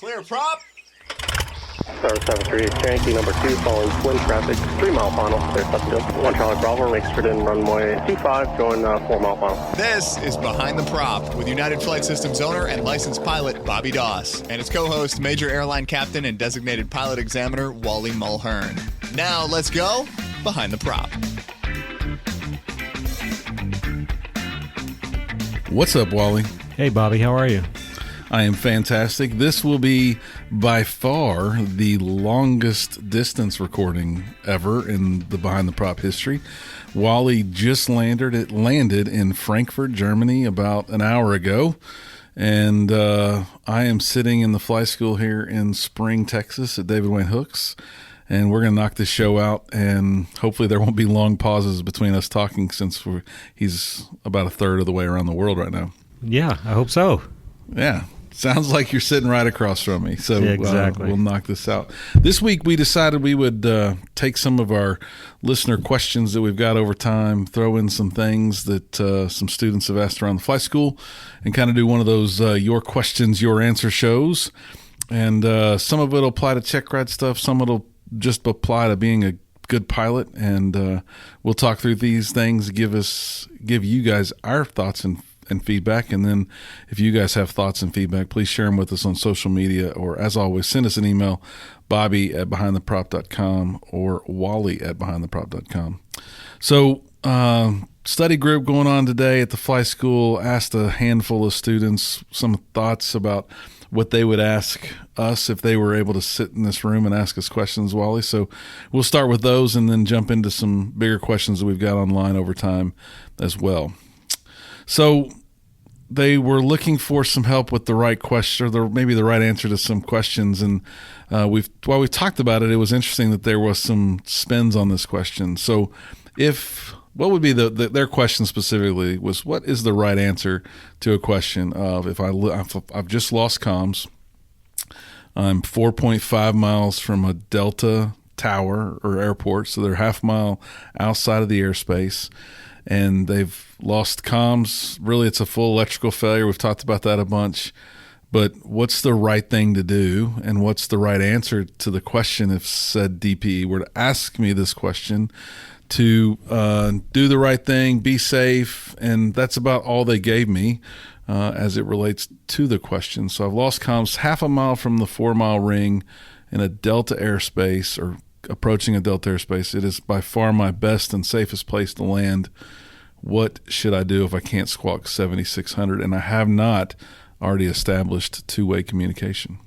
Clear prop. Star 738, Yankee number 2, following twin traffic, 3 mile final, clear Sutton. 1 Charlie Bravo, exit in runway 25, going 4 mile final. This is Behind the Prop with United Flight Systems owner and licensed pilot Bobby Doss and his co-host, Major Airline Captain and designated pilot examiner Wally Mulhern. Now let's go Behind the Prop. What's up, Wally? Hey, Bobby, how are you? I am fantastic. This will be by far the longest distance recording ever in the Behind the Prop history. Wally just landed in Frankfurt, Germany about an hour ago. And I am sitting in the fly school here in Spring, Texas at David Wayne Hooks. And we're going to knock this show out, and hopefully there won't be long pauses between us talking since he's about a third of the way around the world right now. Yeah, I hope so. Yeah. Sounds like you're sitting right across from me, so yeah, exactly. We'll knock this out. This week we decided we would take some of our listener questions that we've got over time, throw in some things that some students have asked around the flight school, and kind of do one of those your questions, your answer shows. And some of it will apply to check ride stuff, some of it will just apply to being a good pilot, and we'll talk through these things, give you guys our thoughts and feedback. And then if you guys have thoughts and feedback, please share them with us on social media, or as always, send us an email, bobby@behindtheprop.com or wally@behindtheprop.com. So study group going on today at the fly school. Asked a handful of students some thoughts about what they would ask us if they were able to sit in this room and ask us questions, Wally. So we'll start with those and then jump into some bigger questions that we've got online over time as well. So they were looking for some help with the right question, or maybe the right answer to some questions. And while we talked about it, it was interesting that there was some spins on this question. So what would be their question specifically was, what is the right answer to a question of if I've just lost comms, I'm 4.5 miles from a Delta tower or airport, so they're half mile outside of the airspace, and they've lost comms. Really, it's a full electrical failure. We've talked about that a bunch. But what's the right thing to do, and what's the right answer to the question if said DPE were to ask me this question to do the right thing, be safe, and that's about all they gave me as it relates to the question. So I've lost comms half a mile from the 4 mile ring in a Delta airspace, or approaching a Delta airspace. It is by far my best and safest place to land. What should I do if I can't squawk 7600 and I have not already established two-way communication?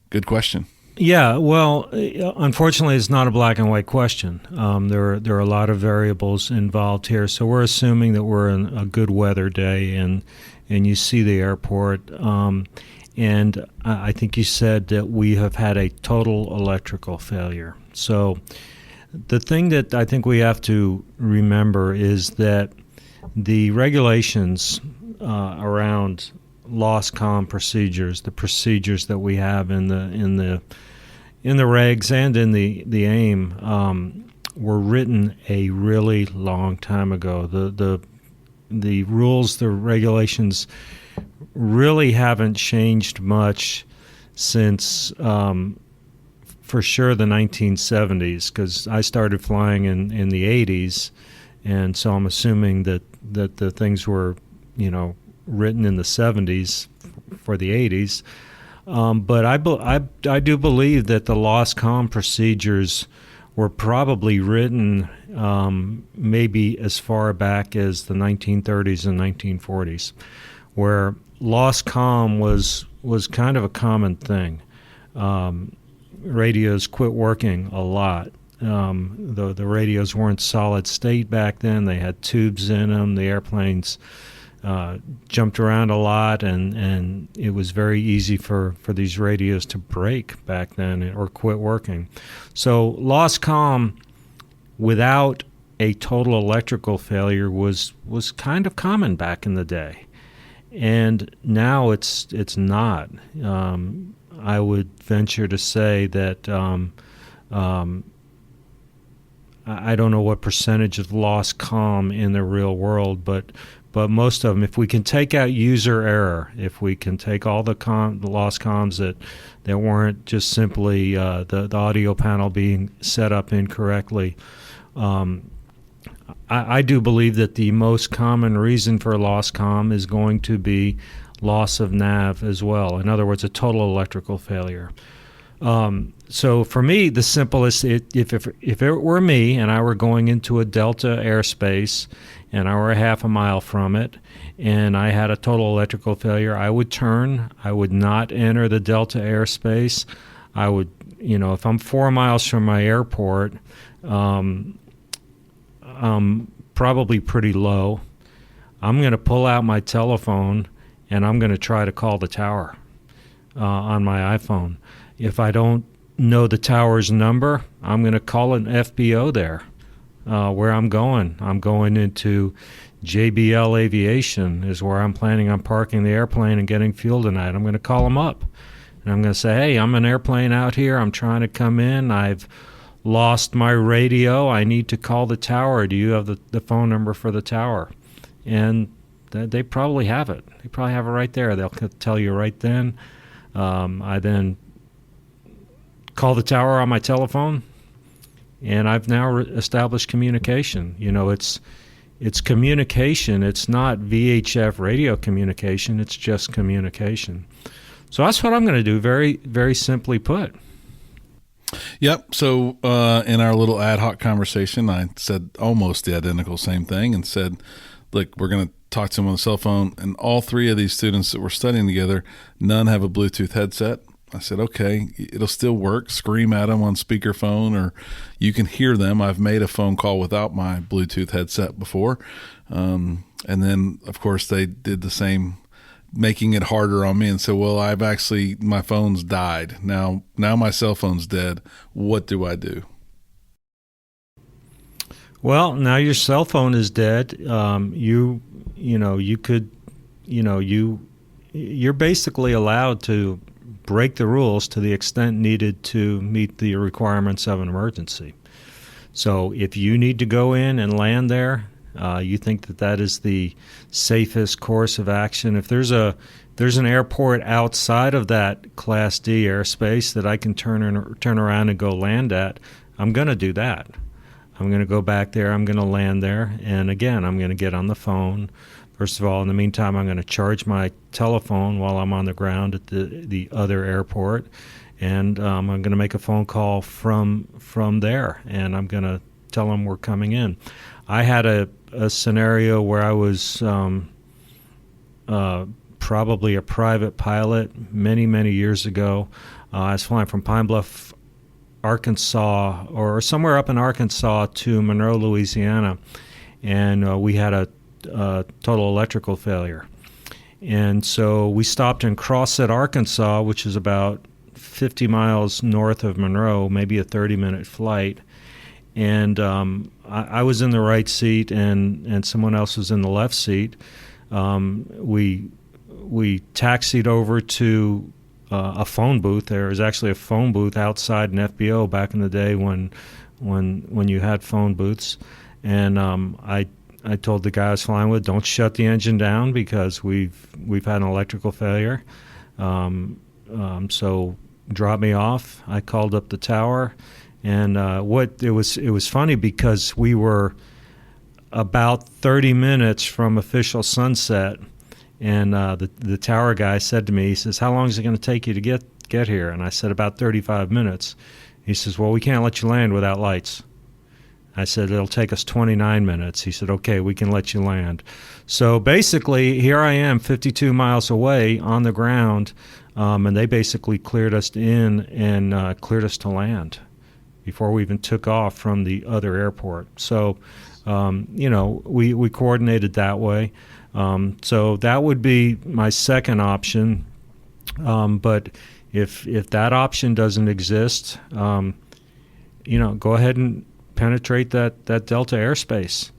Good question. Yeah, well, unfortunately, it's not a black and white question. There are a lot of variables involved here. So we're assuming that we're in a good weather day, and you see the airport. And I think you said that we have had a total electrical failure. So the thing that I think we have to remember is that the regulations around lost comm procedures, the procedures that we have in the regs and in the AIM, were written a really long time ago. The rules, the regulations really haven't changed much since, for sure, the 1970s, because I started flying in the 80s, and so I'm assuming that the things were, written in the 70s for the 80s. But I do believe that the lost comm procedures were probably written maybe as far back as the 1930s and 1940s, where lost comm was kind of a common thing. Radios quit working a lot. The radios weren't solid state back then. They had tubes in them. The airplanes jumped around a lot, and it was very easy for these radios to break back then or quit working. So lost comm without a total electrical failure was kind of common back in the day. And now it's not. I would venture to say that I don't know what percentage of lost comm in the real world, but But most of them, if we can take out user error, if we can take all the lost comms that weren't just simply the audio panel being set up incorrectly, I do believe that the most common reason for lost comm is going to be loss of nav as well. In other words, a total electrical failure. So for me, the simplest, if it were me and I were going into a Delta airspace and I were a half a mile from it and I had a total electrical failure, I would turn. I would not enter the Delta airspace. I would, if I'm 4 miles from my airport, probably pretty low, I'm going to pull out my telephone and I'm going to try to call the tower on my iPhone. If I don't know the tower's number, I'm going to call an FBO there where I'm going. I'm going into JBL Aviation is where I'm planning on parking the airplane and getting fuel tonight. I'm going to call them up. And I'm going to say, hey, I'm an airplane out here. I'm trying to come in. I've lost my radio. I need to call the tower. Do you have the phone number for the tower? And they probably have it. They probably have it right there. They'll tell you right then. I then call the tower on my telephone, and I've now established communication. It's communication. It's not VHF radio communication. It's just communication. So that's what I'm going to do, very, very simply put. Yep. So in our little ad hoc conversation, I said almost the identical same thing and said, look, we're going to talk to them on the cell phone. And all three of these students that we're studying together, none have a Bluetooth headset. I said, okay, it'll still work. Scream at them on speakerphone or you can hear them. I've made a phone call without my Bluetooth headset before. And then, of course, they did the same, making it harder on me and said, well, my phone's died. Now my cell phone's dead. What do I do? Well, now your cell phone is dead. You're basically allowed to break the rules to the extent needed to meet the requirements of an emergency. So if you need to go in and land there, you think that is the safest course of action. If there's an airport outside of that Class D airspace that I can turn around and go land at, I'm going to do that. I'm going to go back there. I'm going to land there. And again, I'm going to get on the phone. First of all, in the meantime, I'm going to charge my telephone while I'm on the ground at the other airport. And I'm going to make a phone call from there. And I'm going to tell them we're coming in. I had a scenario where I was probably a private pilot many, many years ago. I was flying from Pine Bluff, Arkansas, or somewhere up in Arkansas to Monroe, Louisiana, and we had a total electrical failure. And so we stopped in Crossett, Arkansas, which is about 50 miles north of Monroe, maybe a 30-minute flight. And I was in the right seat, and someone else was in the left seat. We taxied over to a phone booth. There was actually a phone booth outside an FBO back in the day when you had phone booths. And I told the guy I was flying with, don't shut the engine down because we've had an electrical failure. So drop me off. I called up the tower, and it was funny because we were about 30 minutes from official sunset. And the tower guy said to me, he says, how long is it going to take you to get here? And I said, about 35 minutes. He says, well, we can't let you land without lights. I said, it'll take us 29 minutes. He said, okay, we can let you land. So basically, here I am 52 miles away on the ground, and they basically cleared us in and cleared us to land before we even took off from the other airport. So, we coordinated that way. So that would be my second option. But if that option doesn't exist, go ahead and penetrate that Delta airspace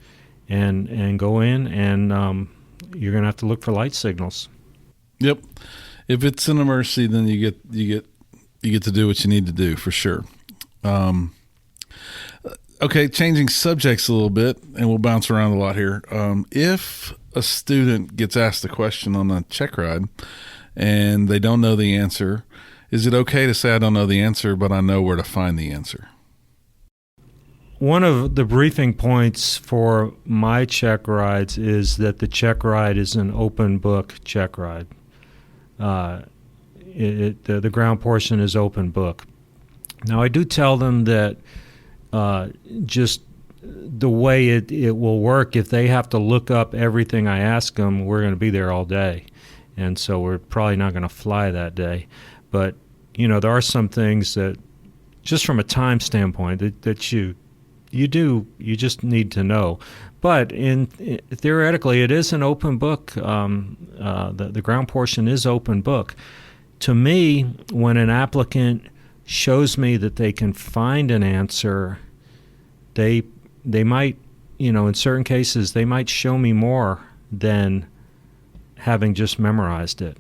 and go in, and you're going to have to look for light signals. Yep. If it's an emergency, then you get to do what you need to do for sure. Okay, changing subjects a little bit, and we'll bounce around a lot here. If a student gets asked a question on a check ride and they don't know the answer, is it okay to say I don't know the answer, but I know where to find the answer? One of the briefing points for my check rides is that the check ride is an open book check ride. The ground portion is open book. Now, I do tell them that just the way it will work, if they have to look up everything I ask them, we're going to be there all day. And so we're probably not going to fly that day. But, there are some things that, just from a time standpoint, that you just need to know. But theoretically, it is an open book. The ground portion is open book. To me, when an applicant shows me that they can find an answer, they might, in certain cases, they might show me more than having just memorized it,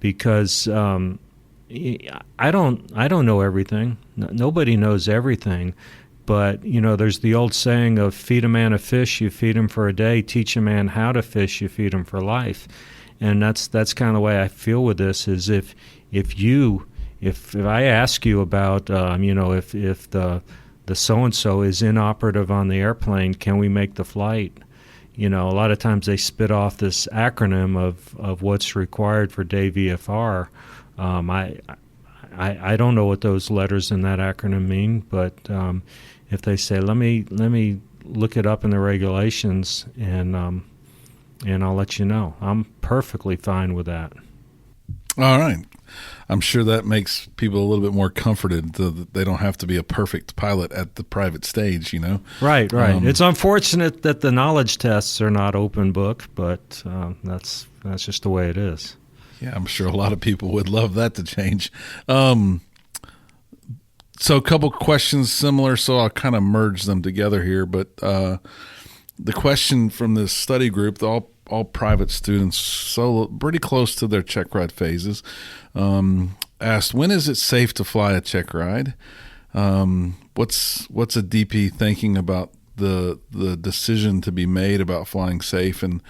because I don't know everything. Nobody knows everything. But, there's the old saying of feed a man a fish, you feed him for a day, teach a man how to fish, you feed him for life. And that's kind of the way I feel with this, is if I ask you about, if the so-and-so is inoperative on the airplane, can we make the flight? A lot of times they spit off this acronym of what's required for day VFR. I don't know what those letters in that acronym mean, but if they say, let me look it up in the regulations, and I'll let you know. I'm perfectly fine with that. All right. I'm sure that makes people a little bit more comforted that they don't have to be a perfect pilot at the private stage, Right. It's unfortunate that the knowledge tests are not open book, but that's just the way it is. Yeah, I'm sure a lot of people would love that to change. So a couple questions similar, so I'll kind of merge them together here. But the question from this study group, all private students, so pretty close to their check ride phases, asked, when is it safe to fly a check ride? What's a DP thinking about the decision to be made about flying safe? And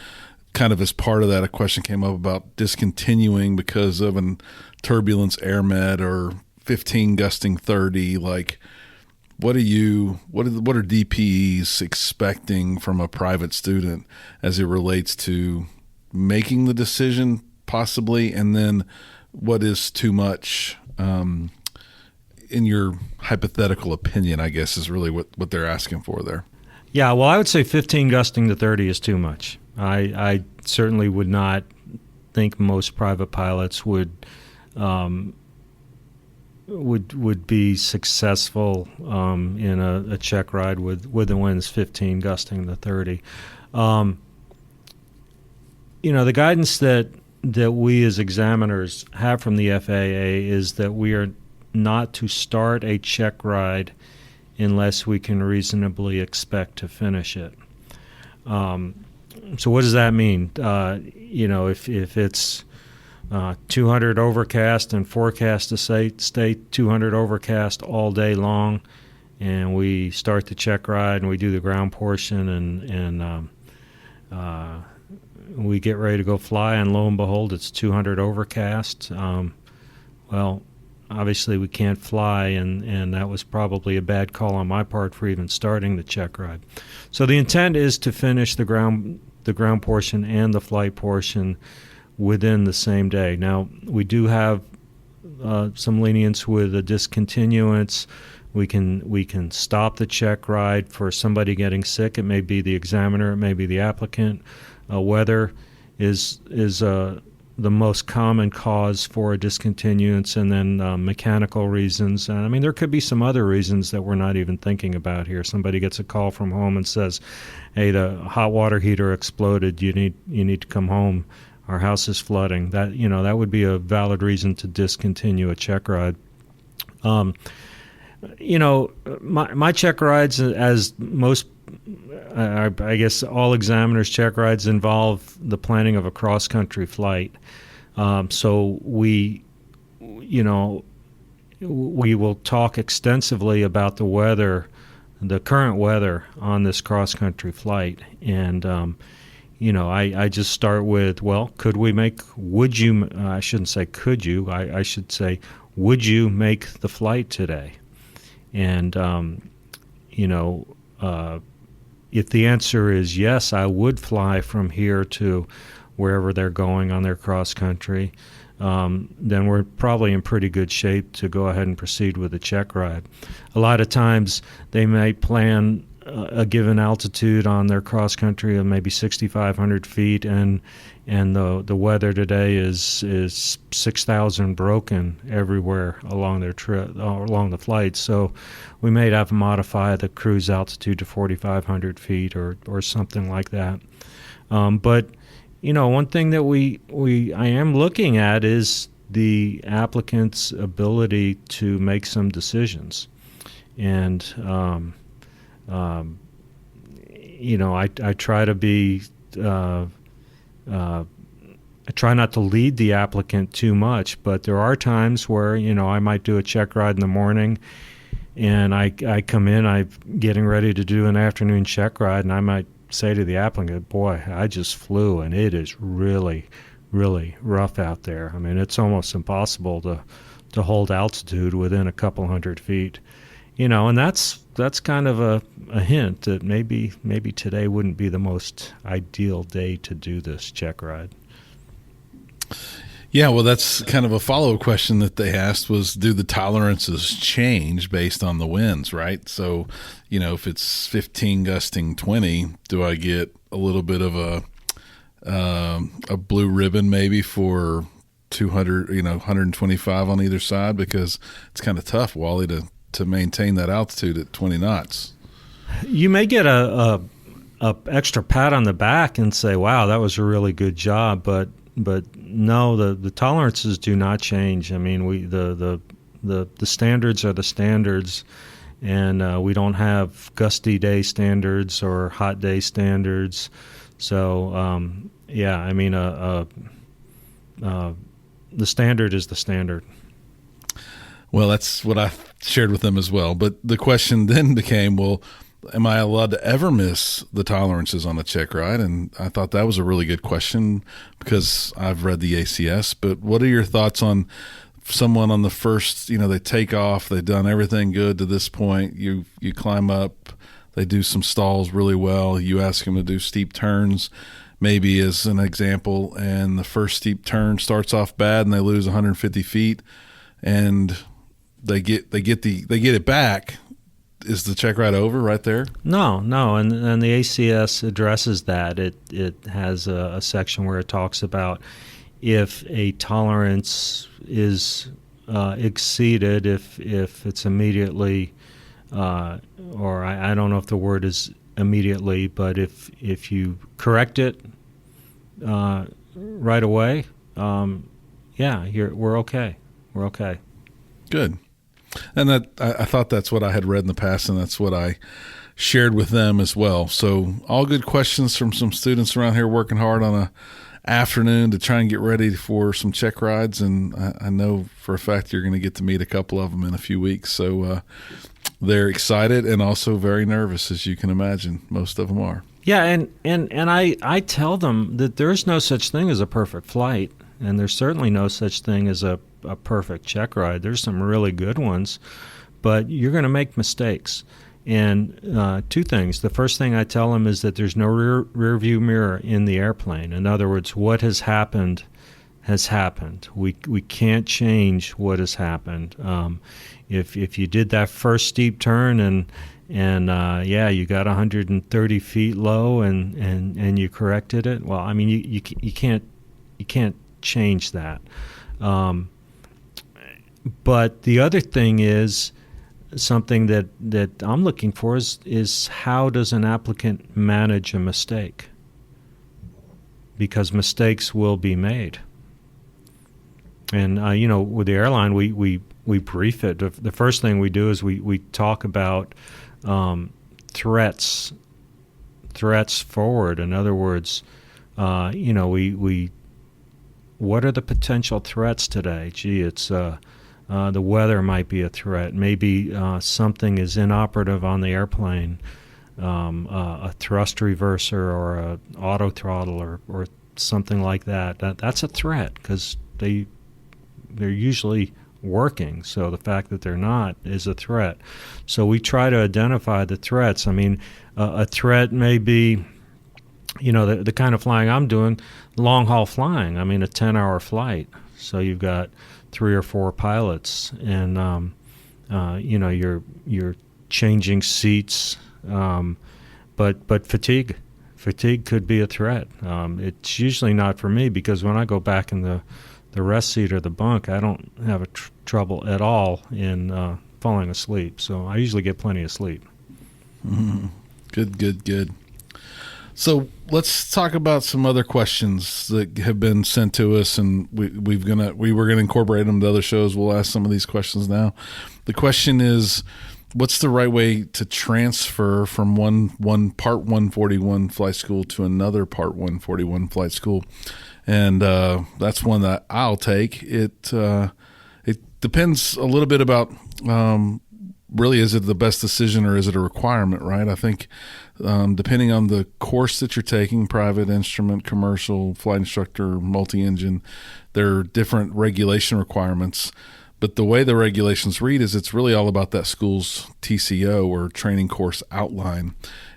kind of as part of that, a question came up about discontinuing because of an turbulence air med or 15 gusting 30. Like, what are DPEs expecting from a private student as it relates to making the decision possibly, and then what is too much in your hypothetical opinion, I guess, is really what they're asking for there. Yeah, well, I would say 15 gusting to 30 is too much. I certainly would not think most private pilots would be successful in a check ride with the winds 15 gusting to 30. The guidance that we as examiners have from the FAA is that we are not to start a check ride unless we can reasonably expect to finish it. So what does that mean? If it's 200 overcast and forecast to stay 200 overcast all day long, and we start the check ride and we do the ground portion and we get ready to go fly, and lo and behold, it's 200 overcast. Well, obviously we can't fly, and that was probably a bad call on my part for even starting the check ride. So the intent is to finish the ground portion and the flight portion within the same day. Now, we do have some lenience with a discontinuance. We can stop the check ride for somebody getting sick. It may be the examiner, it may be the applicant. Weather is the most common cause for a discontinuance, and then mechanical reasons. And I mean, there could be some other reasons that we're not even thinking about here. Somebody gets a call from home and says, "Hey, the hot water heater exploded. You need to come home. Our house is flooding." That would be a valid reason to discontinue a check ride. My check rides, as most, I guess all examiners' check rides, involve the planning of a cross-country flight. So we will talk extensively about the weather, the current weather on this cross-country flight. And, I just start with, well, would you, I shouldn't say could you, I should say, would you make the flight today? And, if the answer is yes, I would fly from here to wherever they're going on their cross country, then we're probably in pretty good shape to go ahead and proceed with the check ride. A lot of times they might plan a given altitude on their cross country of maybe 6,500 feet, and the weather today is 6,000 broken everywhere along their trip, along the flight. So we may have to modify the cruise altitude to 4,500 feet or something like that. But one thing that I am looking at is the applicant's ability to make some decisions, and I try to be. I try not to lead the applicant too much, but there are times where I might do a check ride in the morning, and I come in, I'm getting ready to do an afternoon check ride, and I might say to the applicant, boy, I just flew, and it is really, really rough out there. I mean, it's almost impossible to hold altitude within a couple hundred feet, and that's kind of a hint that maybe today wouldn't be the most ideal day to do this check ride. Yeah, well, that's kind of a follow-up question that they asked was, do the tolerances change based on the winds, right? So, if it's 15 gusting 20, do I get a little bit of a blue ribbon maybe for 200, 125 on either side? Because it's kind of tough, Wally, to maintain that altitude at 20 knots. You may get a extra pat on the back and say, wow, that was a really good job, but no, the tolerances do not change. I mean, the standards are the standards, and we don't have gusty day standards or hot day standards. So I mean, the standard is the standard. Well, that's what I shared with them as well. But the question then became, well, am I allowed to ever miss the tolerances on a check ride? And I thought that was a really good question because I've read the ACS. But what are your thoughts on someone on the first, they take off, they've done everything good to this point, you climb up, they do some stalls really well, you ask them to do steep turns, maybe as an example, and the first steep turn starts off bad and they lose 150 feet and they get it back. Is the check ride over right there? No, and the ACS addresses that. It has a section where it talks about if a tolerance is exceeded, if it's immediately, or I don't know if the word is immediately, but if you correct it right away, we're okay. We're okay. Good. And that I thought that's what I had read in the past, and that's what I shared with them as well. So all good questions from some students around here working hard on a afternoon to try and get ready for some check rides. And I know for a fact you're going to get to meet a couple of them in a few weeks. So they're excited and also very nervous, as you can imagine. Most of them are. Yeah, and I tell them that there's no such thing as a perfect flight, and there's certainly no such thing as a perfect check ride. There's some really good ones, but you're going to make mistakes. And two things. The first thing I tell them is that there's no rear view mirror in the airplane. In other words, what has happened has happened. We can't change what has happened. If you did that first steep turn and you got 130 feet low and you corrected it, well, I mean you can't change that. But the other thing is something that I'm looking for is how does an applicant manage a mistake? Because mistakes will be made. And with the airline, we brief it. The first thing we do is we talk about threats forward. In other words, we what are the potential threats today? Gee, it's the weather might be a threat. Maybe something is inoperative on the airplane. a thrust reverser or a auto throttle or something like that. That's a threat because they're usually working. So the fact that they're not is a threat. So we try to identify the threats. I mean, a threat may be, the kind of flying I'm doing, long haul flying. I mean, a 10-hour flight. So you've got 3 or 4 pilots, and you're changing seats. But fatigue could be a threat. It's usually not for me because when I go back in the rest seat or the bunk, I don't have trouble at all in falling asleep. So I usually get plenty of sleep. Mm-hmm. Good. So let's talk about some other questions that have been sent to us, and we were gonna incorporate them to other shows. We'll ask some of these questions now. The question is, what's the right way to transfer from one Part 141 flight school to another Part 141 flight school? And that's one that I'll take. It depends a little bit about really, is it the best decision or is it a requirement, right? I think depending on the course that you're taking, private, instrument, commercial, flight instructor, multi-engine, there are different regulation requirements. But the way the regulations read is it's really all about that school's TCO or training course outline.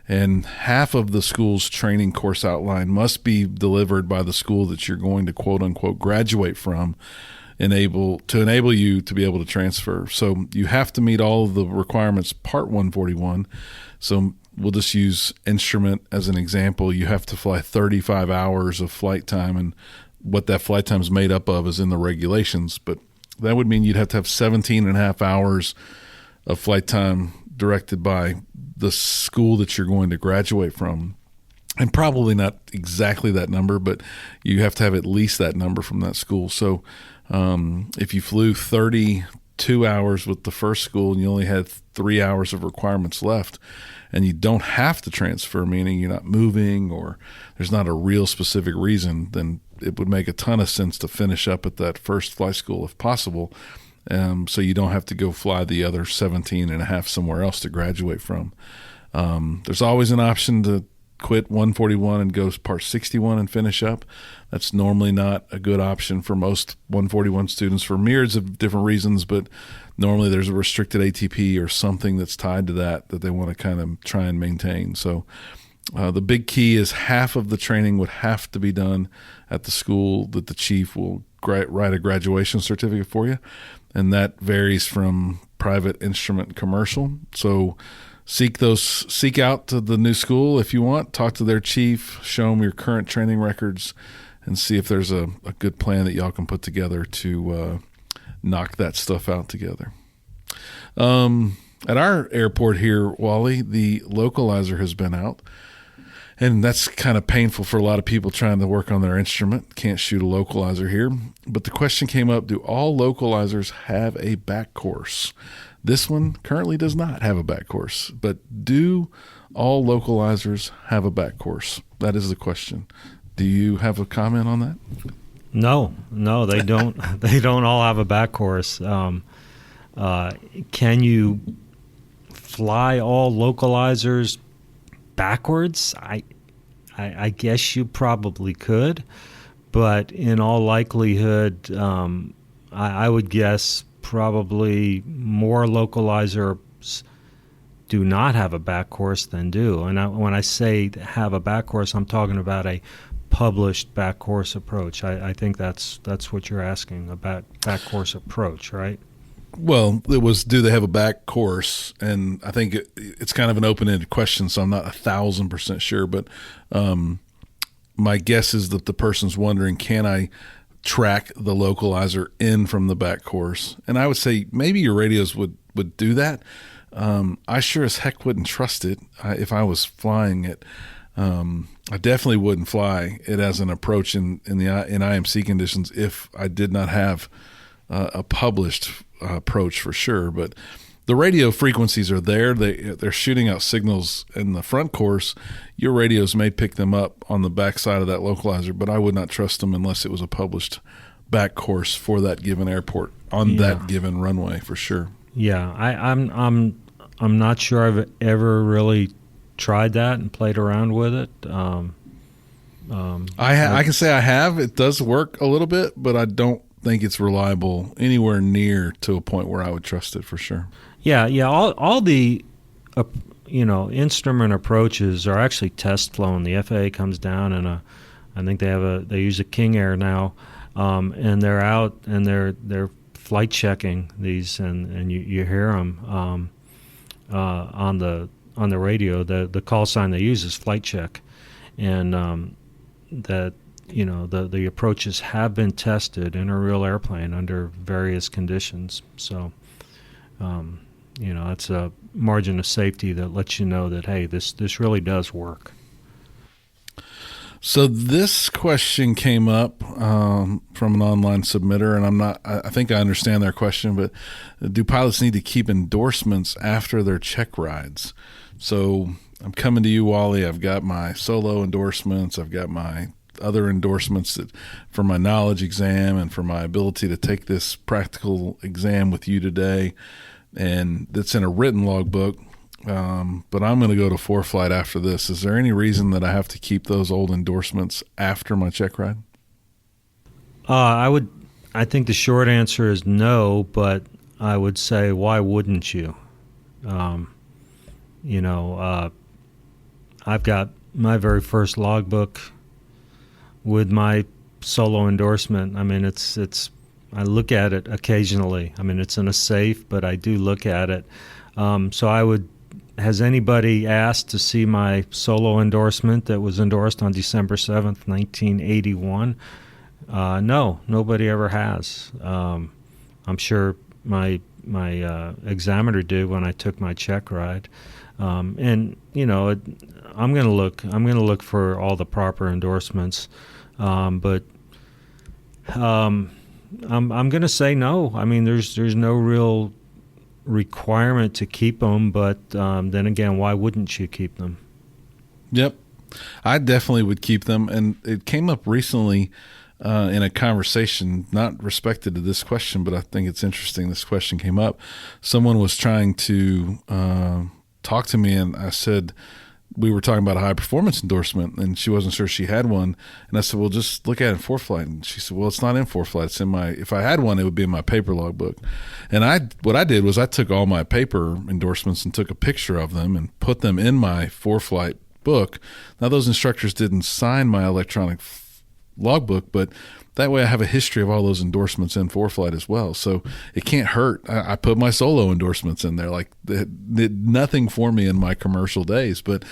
And half of the school's training course outline must be delivered by the school that you're going to quote unquote graduate from to enable you to be able to transfer. So you have to meet all of the requirements Part 141. So we'll just use instrument as an example. You have to fly 35 hours of flight time, and what that flight time is made up of is in the regulations. But that would mean you'd have to have 17 and a half hours of flight time directed by the school that you're going to graduate from. And probably not exactly that number, but you have to have at least that number from that school. So if you flew 32 hours with the first school and you only had 3 hours of requirements left, and you don't have to transfer, meaning you're not moving or there's not a real specific reason, then it would make a ton of sense to finish up at that first flight school if possible, so you don't have to go fly the other 17 and a half somewhere else to graduate from. There's always an option to quit 141 and go Part 61 and finish up. That's normally not a good option for most 141 students for myriads of different reasons, but normally there's a restricted ATP or something that's tied to that they want to kind of try and maintain. So the big key is half of the training would have to be done at the school that the chief will write a graduation certificate for you, and that varies from private, instrument, commercial. So seek out to the new school if you want, talk to their chief, show them your current training records, and see if there's a good plan that y'all can put together to knock that stuff out together. At our airport here, Wally, the localizer has been out, and that's kind of painful for a lot of people trying to work on their instrument. Can't shoot a localizer here. But the question came up, do all localizers have a back course? This one currently does not have a back course, but do all localizers have a back course? That is the question. Do you have a comment on that? No, they don't. They don't all have a back course. Can you fly all localizers backwards? I guess you probably could, but in all likelihood, I would guess probably more localizers do not have a back course than do. And when I say have a back course, I'm talking about a published back course approach. I think that's what you're asking, a back course approach, right? Well, it was, do they have a back course? And I think it's kind of an open-ended question, so I'm not 1,000% sure. But my guess is that the person's wondering, can I track the localizer in from the back course? And I would say maybe your radios would do that. I sure as heck wouldn't trust it if I was flying it. I definitely wouldn't fly it as an approach in IMC conditions if I did not have a published approach for sure. But the radio frequencies are there. They're shooting out signals in the front course. Your radios may pick them up on the back side of that localizer, but I would not trust them unless it was a published back course for that given airport on that given runway for sure. Yeah, I'm not sure I've ever really tried that and played around with it. I can say I have. It does work a little bit, but I don't think it's reliable anywhere near to a point where I would trust it for sure. Yeah. All the instrument approaches are actually test flown. The FAA comes down and I think they use a King Air now, and they're out and they're flight checking these, and you hear them on the radio. The call sign they use is flight check, and that the approaches have been tested in a real airplane under various conditions. So that's a margin of safety that lets you know that, hey, this really does work. So this question came up from an online submitter, and I think I understand their question, but do pilots need to keep endorsements after their check rides? So I'm coming to you, Wally. I've got my solo endorsements. I've got my other endorsements for my knowledge exam and for my ability to take this practical exam with you today, and that's in a written logbook. But I'm going to go to ForeFlight after this. Is there any reason that I have to keep those old endorsements after my check ride? I think the short answer is no, but I would say, why wouldn't you? I've got my very first logbook with my solo endorsement. I mean, I look at it occasionally. I mean, it's in a safe, but I do look at it. Has anybody asked to see my solo endorsement that was endorsed on December 7th, 1981? No, nobody ever has. I'm sure my examiner did when I took my check ride. I'm going to look for all the proper endorsements. But I'm going to say no. I mean, there's no real requirement to keep them, but then again, why wouldn't you keep them? Yep, I definitely would keep them. And it came up recently in a conversation, not respected to this question, but I think it's interesting. This question came up. Someone was trying to talk to me, and I said, we were talking about a high performance endorsement, and she wasn't sure she had one. And I said, well, just look at it in ForeFlight. And she said, well, it's not in ForeFlight. It's in if I had one, it would be in my paper logbook. And what I did was I took all my paper endorsements and took a picture of them and put them in my ForeFlight book. Now, those instructors didn't sign my electronic logbook, but that way I have a history of all those endorsements in ForeFlight as well. So it can't hurt. I put my solo endorsements in there. Like, it did nothing for me in my commercial days, but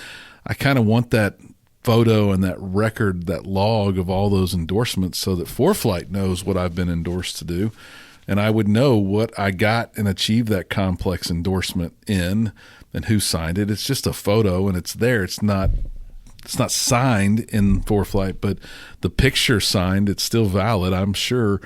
I kind of want that photo and that record, that log of all those endorsements, so that ForeFlight knows what I've been endorsed to do. And I would know what I got and achieved that complex endorsement in and who signed it. It's just a photo and it's there. It's not signed in ForeFlight, but the picture signed, it's still valid. I'm sure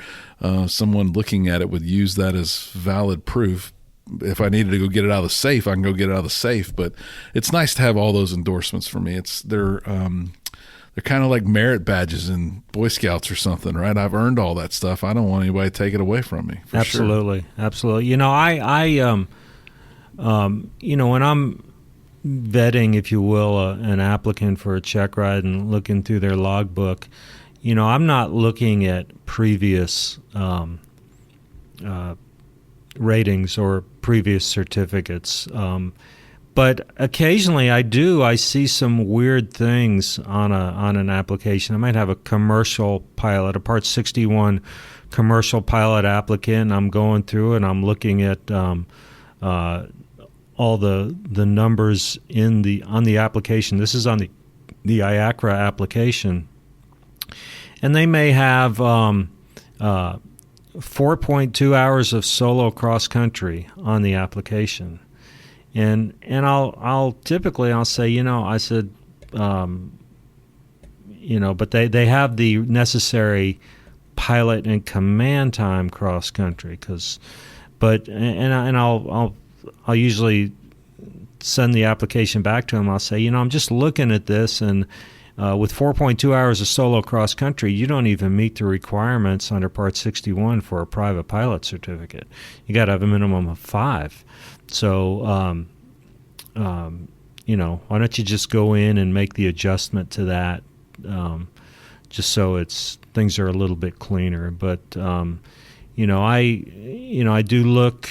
someone looking at it would use that as valid proof. If I needed to go get it out of the safe, I can go get it out of the safe. But it's nice to have all those endorsements for me. They're kind of like merit badges in Boy Scouts or something, right? I've earned all that stuff. I don't want anybody to take it away from me. Absolutely, sure. Absolutely. When I'm vetting, if you will, an applicant for a check ride and looking through their logbook, I'm not looking at previous ratings or previous certificates. But occasionally I see some weird things on an application. I might have a commercial pilot, a Part 61 commercial pilot applicant, and I'm going through and I'm looking at all the numbers on the application. This is on the IACRA application, and they may have 4.2 hours of solo cross country on the application, and I'll typically say, but they have the necessary pilot and command time cross country I'll usually send the application back to them. I'll say, I'm just looking at this, and with 4.2 hours of solo cross country, you don't even meet the requirements under Part 61 for a private pilot certificate. You got to have a minimum of 5. So, why don't you just go in and make the adjustment to that, just so things are a little bit cleaner. But I do look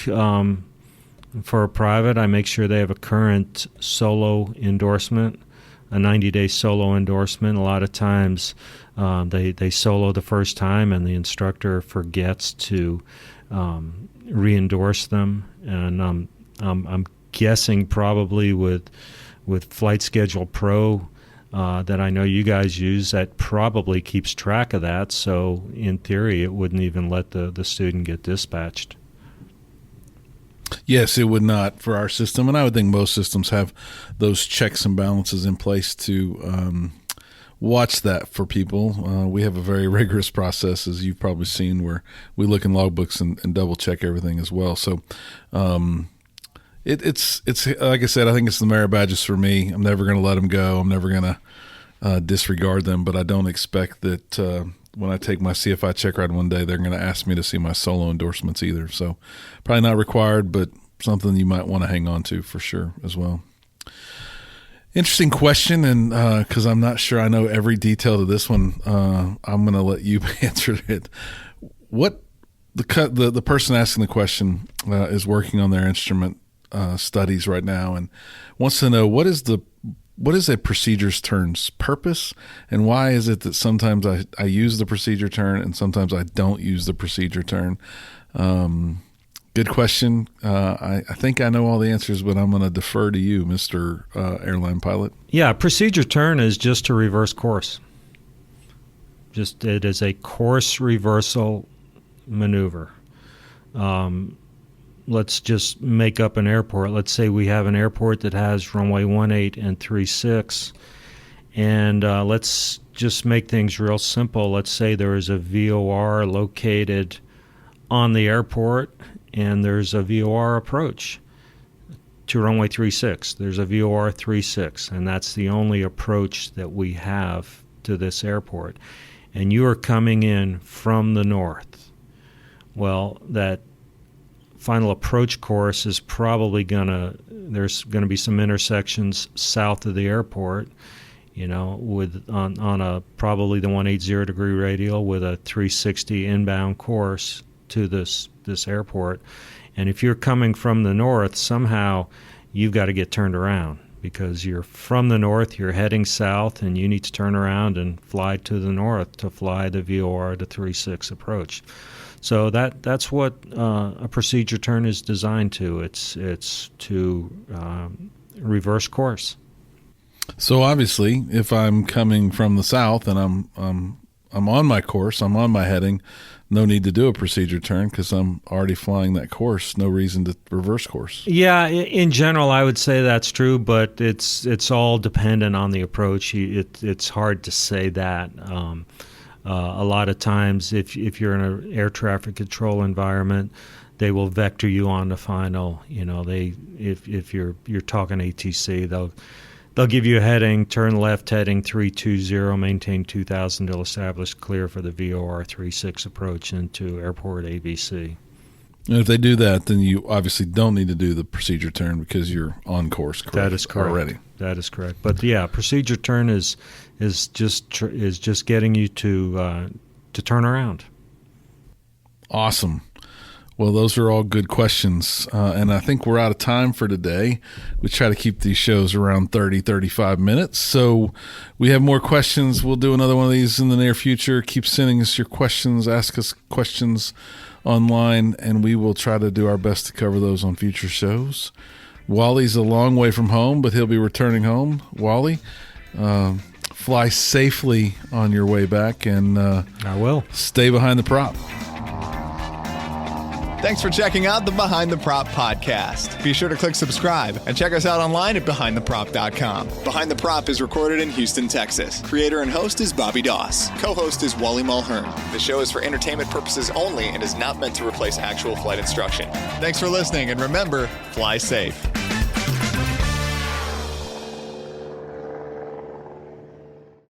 for a private. I make sure they have a current solo endorsement, a 90-day solo endorsement. A lot of times they solo the first time and the instructor forgets to re-endorse them. And I'm guessing probably with Flight Schedule Pro that I know you guys use, that probably keeps track of that. So in theory, it wouldn't even let the student get dispatched. Yes, it would not for our system, and I would think most systems have those checks and balances in place to watch that for people. We have a very rigorous process, as you've probably seen, where we look in logbooks and double check everything as well. So it's like I said, I think it's the merit badges for me. I'm never going to let them go. I'm never going to disregard them, but I don't expect that when I take my CFI check ride one day, they're going to ask me to see my solo endorsements either. So probably not required, but something you might want to hang on to for sure as well. Interesting question, and because I'm not sure I know every detail to this one, I'm going to let you answer it. What the person asking the question is working on their instrument studies right now and wants to know what is a procedure's turn's purpose, and why is it that sometimes I use the procedure turn and sometimes I don't use the procedure turn? Good question. I think I know all the answers, but I'm going to defer to you, Mr. Airline Pilot. Yeah, procedure turn is just a reverse course. It is a course reversal maneuver. Let's just make up an airport. Let's say we have an airport that has runway 18 and 36, and let's just make things real simple. Let's say there is a VOR located on the airport, and there's a VOR approach to runway 36. There's a VOR 36, and that's the only approach that we have to this airport. And you are coming in from the north. Well, that final approach course is probably there's gonna be some intersections south of the airport, with on a probably the 180 degree radial with a 360 inbound course to this airport. And if you're coming from the north, somehow you've got to get turned around, because you're from the north, you're heading south, and you need to turn around and fly to the north to fly the VOR to 36 approach. So that's what a procedure turn is designed to. It's to reverse course. So obviously, if I'm coming from the south and I'm on my course, I'm on my heading, no need to do a procedure turn because I'm already flying that course. No reason to reverse course. Yeah, in general, I would say that's true, but it's all dependent on the approach. It's hard to say that. A lot of times, if you're in an air traffic control environment, they will vector you on the final. If you're talking ATC, they'll give you a heading, turn left heading 320, maintain 2000 till established clear for the VOR 36 approach into airport ABC. And if they do that, then you obviously don't need to do the procedure turn because you're on course. Correct? That is correct. Already. That is correct. But yeah, procedure turn is just getting you to turn around. Awesome. Well, those are all good questions, and I think we're out of time for today. We try to keep these shows around 30, 35 minutes, so we have more questions. We'll do another one of these in the near future. Keep sending us your questions, ask us questions online, and we will try to do our best to cover those on future shows. Wally's a long way from home, but he'll be returning home. Wally, fly safely on your way back, and I will. Stay behind the prop. Thanks for checking out the Behind the Prop podcast. Be sure to click subscribe and check us out online at BehindTheProp.com. Behind the Prop is recorded in Houston, Texas. Creator and host is Bobby Doss. Co-host is Wally Mulhern. The show is for entertainment purposes only and is not meant to replace actual flight instruction. Thanks for listening, and remember, fly safe.